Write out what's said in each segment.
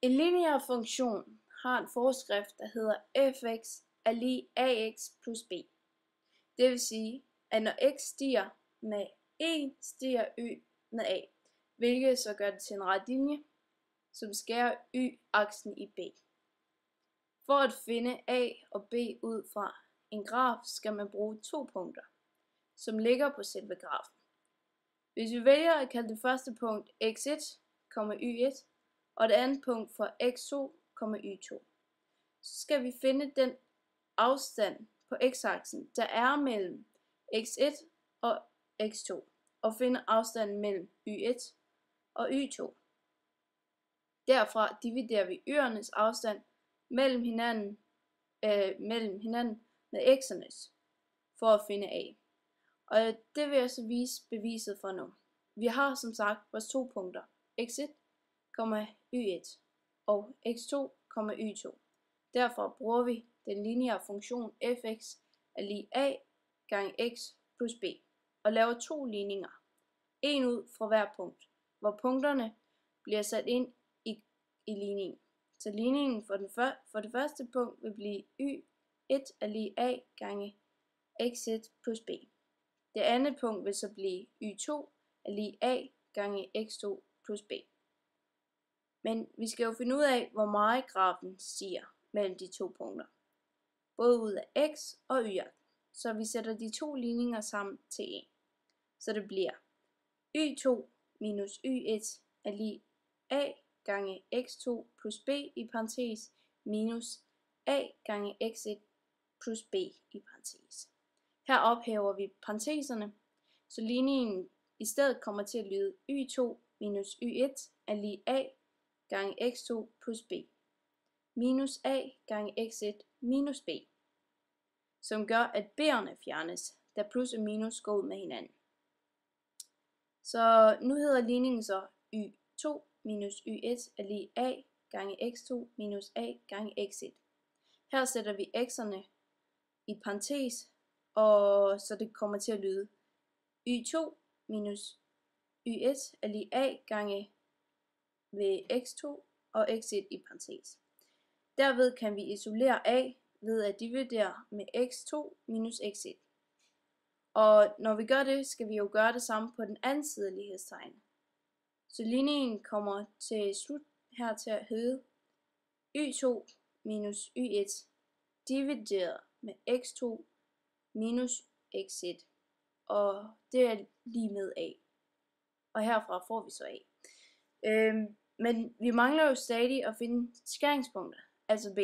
En lineær funktion har en forskrift, der hedder fx er lig ax plus b. Det vil sige, at når x stiger med 1, stiger y med a, hvilket så gør det til en ret linje, som skærer y-aksen i b. For at finde a og b ud fra en graf, skal man bruge 2 punkter, som ligger på selve grafen. Hvis vi vælger at kalde det første punkt x1, y1, og det andet punkt for x2, y2, så skal vi finde den afstand på x-aksen, der er mellem x1 og x2, og finde afstanden mellem y1 og y2. Derfra dividerer vi y'ernes afstand mellem hinanden med x'ernes for at finde a. Og det vil jeg så vise beviset for nu. Vi har som sagt vores 2 punkter, x1, y1 og x2, y2. Derfor bruger vi den lineære funktion fx er lig a gange x plus b og laver 2 ligninger. En ud fra hver punkt, hvor punkterne bliver sat ind i ligningen. Så ligningen for det første punkt vil blive y1 er lig a gange x1 plus b. Det andet punkt vil så blive y2 er lig a gange x2 plus b. Men vi skal jo finde ud af, hvor meget grafen stiger mellem de 2 punkter, både ud af x og y. Så vi sætter de 2 ligninger sammen til 1. Så det bliver y2 minus y1 er lig a gange x2 plus b i parentes minus a gange x1 plus b i parentes. Her ophæver vi parenteserne, så ligningen i stedet kommer til at lyde y2 minus y1 er lig a gange x2 plus b minus a gange x1 minus b, som gør, at b'erne fjernes, da plus og minus går ud med hinanden. Så nu hedder ligningen så y2 minus y1 er lig a gange x2 minus a gange x1. Her sætter vi x'erne i parentes, og så det kommer til at lyde y2 minus y1 er lig a gange ved x2 og x1 i parentes. Derved kan vi isolere a ved at dividere med x2 minus x1. Og når vi gør det, skal vi jo gøre det samme på den anden side af lighedstegnet. Så ligningen kommer til slut her til at hedde y2 minus y1 divideret med x2 minus x1, og det er lige med a. Og herfra får vi så a. Men vi mangler jo stadig at finde skæringspunktet, altså b.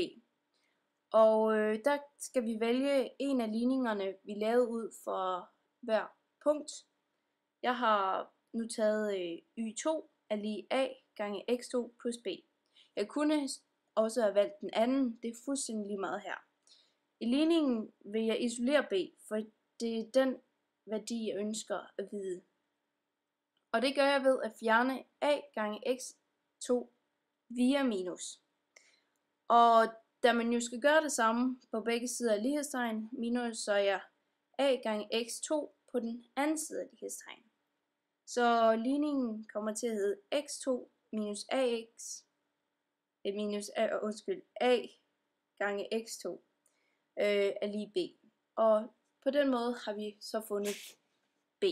Og der skal vi vælge en af ligningerne, vi lavede ud for hver punkt. Jeg har nu taget y2 er lig a gange x2 plus b. Jeg kunne også have valgt den anden, det er fuldstændig lige meget her. I ligningen vil jeg isolere b, for det er den værdi, jeg ønsker at vide. Og det gør jeg ved at fjerne a gange x2 via minus. Og da man jo skal gøre det samme på begge sider af lighedstegn, minuser jeg a gange x2 på den anden side af lighedstegn. Så ligningen kommer til at hedde x2 minus a gange x2 er lig b. Og på den måde har vi så fundet b.